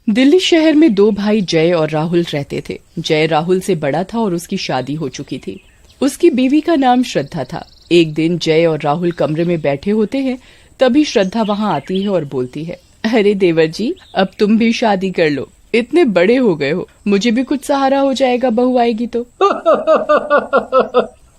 दिल्ली शहर में दो भाई जय और राहुल रहते थे। जय राहुल से बड़ा था और उसकी शादी हो चुकी थी। उसकी बीवी का नाम श्रद्धा था। एक दिन जय और राहुल कमरे में बैठे होते हैं, तभी श्रद्धा वहाँ आती है और बोलती है, अरे देवर जी, अब तुम भी शादी कर लो, इतने बड़े हो गए हो, मुझे भी कुछ सहारा हो जाएगा, बहू आएगी तो।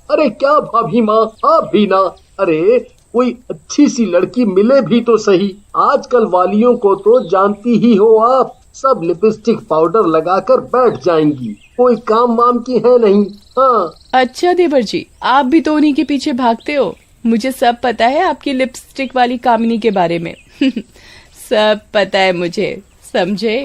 अरे क्या भाभी माँ, आप भी ना। अरे कोई अच्छी सी लड़की मिले भी तो सही। आजकल वालियों को तो जानती ही हो आप, सब लिपस्टिक पाउडर लगाकर बैठ जाएंगी, कोई काम वाम की है नहीं। हाँ अच्छा देवर जी, आप भी तो उन्हीं के पीछे भागते हो। मुझे सब पता है आपकी लिपस्टिक वाली कामिनी के बारे में। सब पता है मुझे, समझे।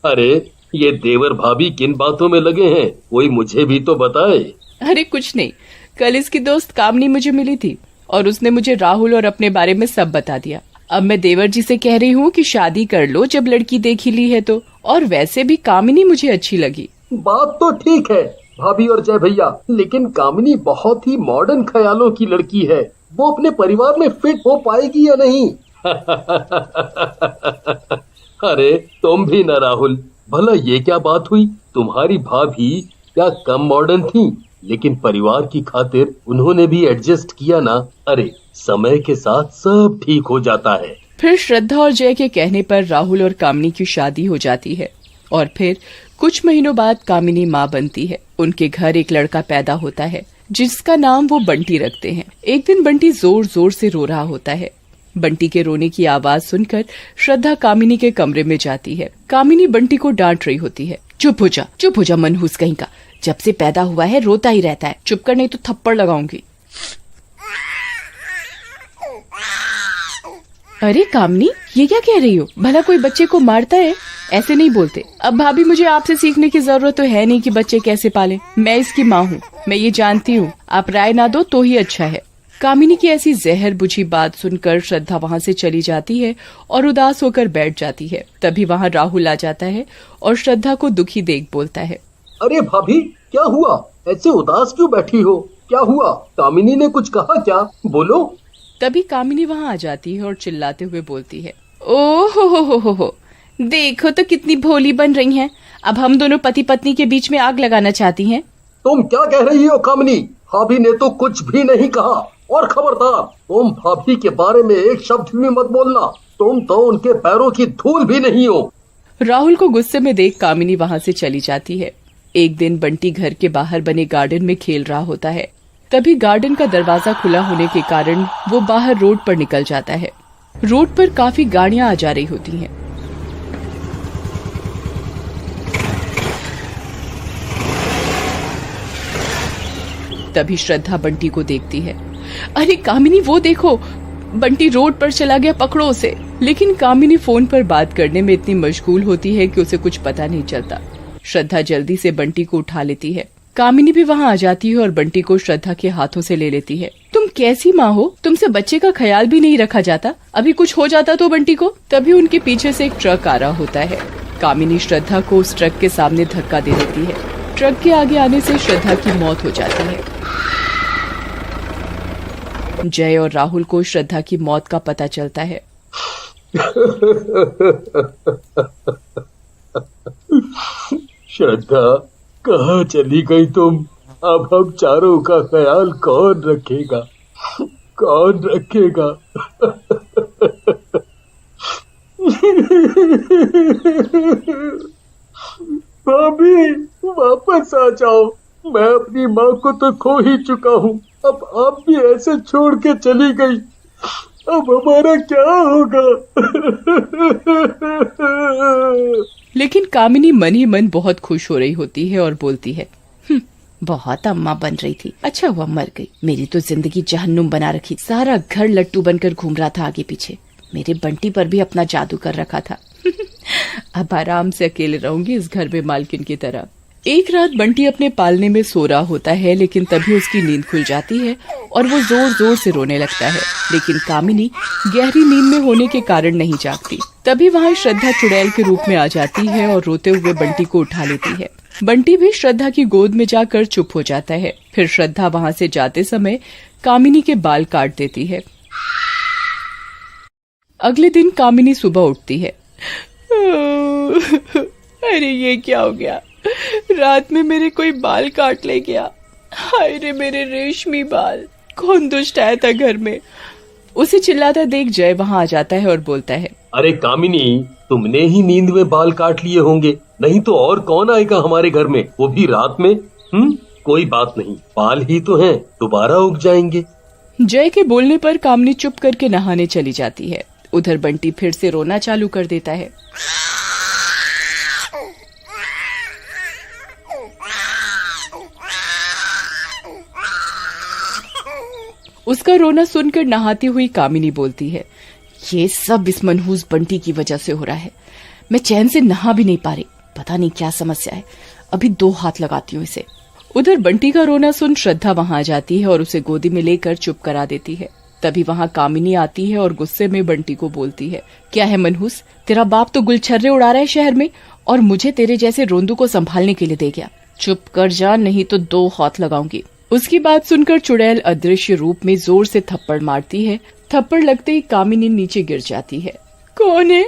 अरे ये देवर भाभी किन बातों में लगे हैं, कोई मुझे भी तो बताए। अरे कुछ नहीं, कल इसकी दोस्त कामनी मुझे मिली थी और उसने मुझे राहुल और अपने बारे में सब बता दिया। अब मैं देवर जी से कह रही हूँ कि शादी कर लो जब लड़की देख ही ली है तो। और वैसे भी कामिनी मुझे अच्छी लगी। बात तो ठीक है भाभी और जय भैया, लेकिन कामिनी बहुत ही मॉडर्न ख्यालों की लड़की है। वो अपने परिवार में फिट हो पाएगी या नहीं? अरे तुम भी ना राहुल, भला ये क्या बात हुई? तुम्हारी भाभी क्या कम मॉडर्न थी? लेकिन परिवार की खातिर उन्होंने भी एडजस्ट किया ना। अरे समय के साथ सब ठीक हो जाता है। फिर श्रद्धा और जय के कहने पर राहुल और कामिनी की शादी हो जाती है और फिर कुछ महीनों बाद कामिनी माँ बनती है। उनके घर एक लड़का पैदा होता है जिसका नाम वो बंटी रखते हैं। एक दिन बंटी जोर जोर से रो रहा होता है। बंटी के रोने की आवाज सुनकर श्रद्धा कामिनी के कमरे में जाती है। कामिनी बंटी को डांट रही होती है, चुप हो जा मनहूस कहीं का, जब से पैदा हुआ है रोता ही रहता है, चुप कर नहीं तो थप्पड़ लगाऊंगी। अरे कामनी, ये क्या कह रही हो? भला कोई बच्चे को मारता है? ऐसे नहीं बोलते। अब भाभी मुझे आपसे सीखने की जरूरत तो है नहीं कि बच्चे कैसे पालें। मैं इसकी माँ हूँ, मैं ये जानती हूँ। आप राय ना दो तो ही अच्छा है। कामिनी की ऐसी जहर बुझी बात सुनकर श्रद्धा वहाँ से चली जाती है और उदास होकर बैठ जाती है। तभी वहाँ राहुल आ जाता है और श्रद्धा को दुखी देख बोलता है, अरे भाभी क्या हुआ? ऐसे उदास क्यों बैठी हो? क्या हुआ? कामिनी ने कुछ कहा क्या? बोलो। तभी कामिनी वहाँ आ जाती है और चिल्लाते हुए बोलती है, ओ हो, देखो तो कितनी भोली बन रही हैं। अब हम दोनों पति पत्नी के बीच में आग लगाना चाहती हैं। तुम क्या कह रही हो कामिनी? भाभी ने तो कुछ भी नहीं कहा। और खबरदार, तुम भाभी के बारे में एक शब्द भी मत बोलना। तुम तो उनके पैरों की धूल भी नहीं हो। राहुल को गुस्से में देख कामिनी वहाँ से चली जाती है। एक दिन बंटी घर के बाहर बने गार्डन में खेल रहा होता है। तभी गार्डन का दरवाजा खुला होने के कारण वो बाहर रोड पर निकल जाता है। रोड पर काफी गाड़ियां आ जा रही होती हैं। तभी श्रद्धा बंटी को देखती है। अरे कामिनी, वो देखो, बंटी रोड पर चला गया, पकड़ो उसे। लेकिन कामिनी फोन पर बात करने में इतनी मशगूल होती है कि उसे कुछ पता नहीं चलता। श्रद्धा जल्दी से बंटी को उठा लेती है। कामिनी भी वहाँ आ जाती है और बंटी को श्रद्धा के हाथों से ले लेती है। तुम कैसी माँ हो? तुमसे बच्चे का ख्याल भी नहीं रखा जाता। अभी कुछ हो जाता तो बंटी को। तभी उनके पीछे से एक ट्रक आ रहा होता है। कामिनी श्रद्धा को उस ट्रक के सामने धक्का दे देती है। ट्रक के आगे आने से श्रद्धा की मौत हो जाती है। जय और राहुल को श्रद्धा की मौत का पता चलता है। श्रद्धा, कहाँ चली गई तुम? अब हम चारों का ख्याल कौन रखेगा? कौन रखेगा? भाभी वापस आ जाओ। मैं अपनी माँ को तो खो ही चुका हूँ, अब आप भी ऐसे छोड़ के चली गई। अब हमारा क्या होगा? लेकिन कामिनी मन ही मन बहुत खुश हो रही होती है और बोलती है, बहुत अम्मा बन रही थी, अच्छा हुआ मर गई। मेरी तो जिंदगी जहन्नुम बना रखी। सारा घर लट्टू बनकर घूम रहा था आगे पीछे। मेरे बंटी पर भी अपना जादू कर रखा था। अब आराम से अकेले रहूंगी इस घर में मालकिन की तरह। एक रात बंटी अपने पालने में सो रहा होता है, लेकिन तभी उसकी नींद खुल जाती है और वो जोर जोर से रोने लगता है। लेकिन कामिनी गहरी नींद में होने के कारण नहीं जागती। तभी वहाँ श्रद्धा चुड़ैल के रूप में आ जाती है और रोते हुए बंटी को उठा लेती है। बंटी भी श्रद्धा की गोद में जाकर चुप हो जाता है। फिर श्रद्धा वहाँ से जाते समय कामिनी के बाल काट देती है। अगले दिन कामिनी सुबह उठती है। अरे ये क्या हो गया, रात में मेरे कोई बाल काट ले गया। हाय रे मेरे रेशमी बाल, कौन दुष्ट आया था घर में। उसे चिल्लाता देख जय वहाँ आ जाता है और बोलता है, अरे कामिनी, तुमने ही नींद में बाल काट लिए होंगे, नहीं तो और कौन आएगा हमारे घर में, वो भी रात में। कोई बात नहीं, बाल ही तो हैं, दोबारा उग जाएंगे। जय के बोलने पर कामिनी चुप करके नहाने चली जाती है। उधर बंटी फिर से रोना चालू कर देता है। उसका रोना सुनकर नहाती हुई कामिनी बोलती है, ये सब इस मनहूस बंटी की वजह से हो रहा है। मैं चैन से नहा भी नहीं पा रही, पता नहीं क्या समस्या है। अभी 2 हाथ लगाती हूँ इसे। उधर बंटी का रोना सुन श्रद्धा वहाँ आ जाती है और उसे गोदी में लेकर चुप करा देती है। तभी वहाँ कामिनी आती है और गुस्से में बंटी को बोलती है, क्या है मनहूस, तेरा बाप तो गुलछर्रे उड़ा रहा है शहर में और मुझे तेरे जैसे रोंदू को संभालने के लिए दे गया। चुप कर जा, नहीं तो 2 हाथ लगाऊंगी। उसकी बात सुनकर चुड़ैल अदृश्य रूप में जोर से थप्पड़ मारती है। थप्पड़ लगते ही कामिनी नीचे गिर जाती है। कौन है?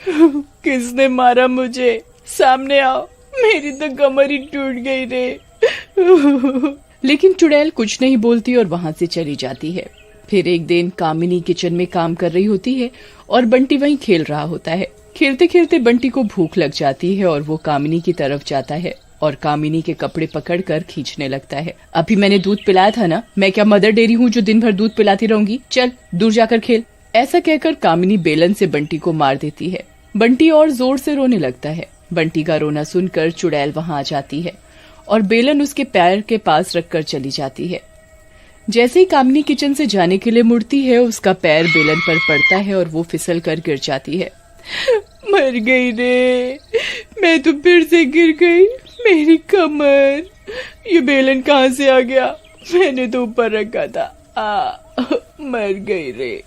किसने मारा मुझे? सामने आओ, मेरी तो कमर ही टूट गई रे। लेकिन चुड़ैल कुछ नहीं बोलती और वहाँ से चली जाती है। फिर एक दिन कामिनी किचन में काम कर रही होती है और बंटी वहीं खेल रहा होता है। खेलते खेलते बंटी को भूख लग जाती है और वो कामिनी की तरफ जाता है और कामिनी के कपड़े पकड़कर खींचने लगता है। अभी मैंने दूध पिलाया था ना, मैं क्या मदर डेयरी हूँ जो दिन भर दूध पिलाती रहूंगी? चल दूर जाकर खेल। ऐसा कहकर कामिनी बेलन से बंटी को मार देती है। बंटी और जोर से रोने लगता है। बंटी का रोना सुनकर चुड़ैल वहाँ आ जाती है और बेलन उसके पैर के पास रखकर चली जाती है। जैसे ही कामिनी किचन से जाने के लिए मुड़ती है, उसका पैर बेलन पर पड़ता है और वो फिसल कर गिर जाती है। मर गई रे, मैं तो फिर से गिर गई, मेरी कमर। ये बेलन कहाँ से आ गया? मैंने तो ऊपर रखा था। मर गई रे।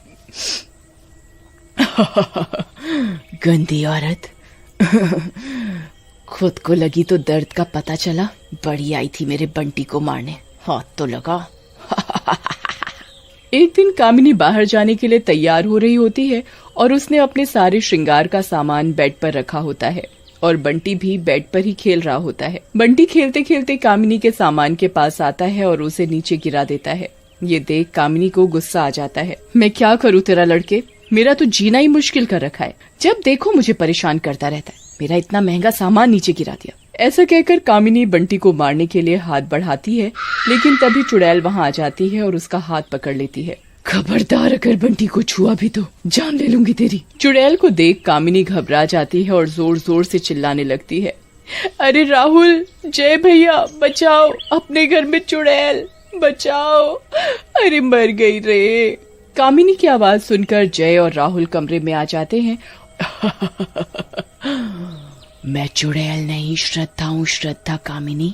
गंदी औरत। खुद को लगी तो दर्द का पता चला, बड़ी आई थी मेरे बंटी को मारने, हाथ तो लगा। एक दिन कामिनी बाहर जाने के लिए तैयार हो रही होती है और उसने अपने सारे श्रृंगार का सामान बेड पर रखा होता है और बंटी भी बेड पर ही खेल रहा होता है। बंटी खेलते खेलते कामिनी के सामान के पास आता है और उसे नीचे गिरा देता है। ये देख कामिनी को गुस्सा आ जाता है। मैं क्या करूँ तेरा लड़के, मेरा तो जीना ही मुश्किल कर रखा है, जब देखो मुझे परेशान करता रहता है, मेरा इतना महंगा सामान नीचे गिरा दिया। ऐसा कहकर कामिनी बंटी को मारने के लिए हाथ बढ़ाती है, लेकिन तभी चुड़ैल वहाँ आ जाती है और उसका हाथ पकड़ लेती है। खबरदार, अगर बंटी को छुआ भी तो जान ले लूंगी तेरी। चुड़ैल को देख कामिनी घबरा जाती है और जोर जोर से चिल्लाने लगती है, अरे राहुल, जय भैया, बचाओ, अपने घर में चुड़ैल, बचाओ, अरे मर गई रे। कामिनी की आवाज सुनकर जय और राहुल कमरे में आ जाते हैं। मैं चुड़ैल नहीं, श्रद्धा हूँ, श्रद्धा कामिनी।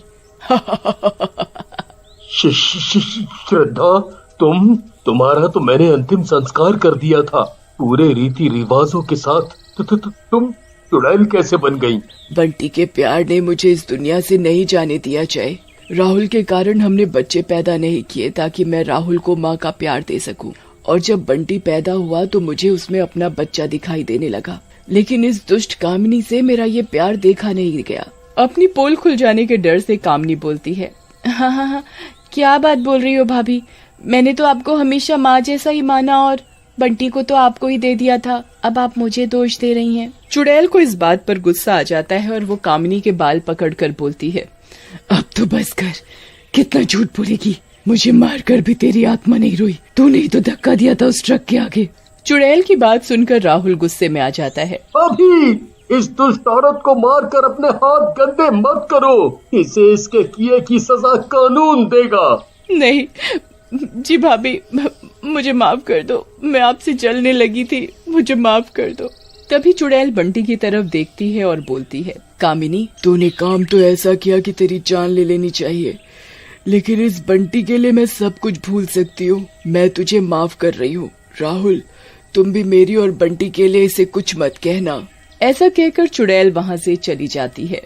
श्रद्धा, तुम्हारा तो मैंने अंतिम संस्कार कर दिया था पूरे रीति रिवाजों के साथ। तुम चुड़ैल कैसे बन गई? बंटी के प्यार ने मुझे इस दुनिया से नहीं जाने दिया जय। राहुल के कारण हमने बच्चे पैदा नहीं किए ताकि मैं राहुल को माँ का प्यार दे सकूं, और जब बंटी पैदा हुआ तो मुझे उसमें अपना बच्चा दिखाई देने लगा, लेकिन इस दुष्ट कामिनी से मेरा ये प्यार देखा नहीं गया। अपनी पोल खुल जाने के डर से कामिनी बोलती है, हाँ, क्या बात बोल रही हो भाभी, मैंने तो आपको हमेशा माँ जैसा ही माना और बंटी को तो आपको ही दे दिया था, अब आप मुझे दोष दे रही हैं। चुड़ैल को इस बात पर गुस्सा आ जाता है और वो कामिनी के बाल पकड़कर बोलती है, अब तो बस कर, कितना झूठ बोलेगी, मुझे मारकर भी तेरी आत्मा नहीं रोई, तूने ही तो धक्का दिया था उस ट्रक के आगे। चुड़ैल की बात सुनकर राहुल गुस्से में आ जाता है। अभी इस दुष्ट औरत को मारकर अपने हाथ गंदे मत करो, इसे इसके किए की सजा कानून देगा। नहीं जी भाभी, मुझे माफ कर दो, मैं आपसे जलने लगी थी, मुझे माफ कर दो। तभी चुड़ैल बंटी की तरफ देखती है और बोलती है, कामिनी, तूने काम तो ऐसा किया कि तेरी जान ले लेनी चाहिए, लेकिन इस बंटी के लिए मैं सब कुछ भूल सकती हूँ, मैं तुझे माफ कर रही हूँ। राहुल, तुम भी मेरी और बंटी के लिए इसे कुछ मत कहना। ऐसा कहकर चुड़ैल वहाँ से चली जाती है।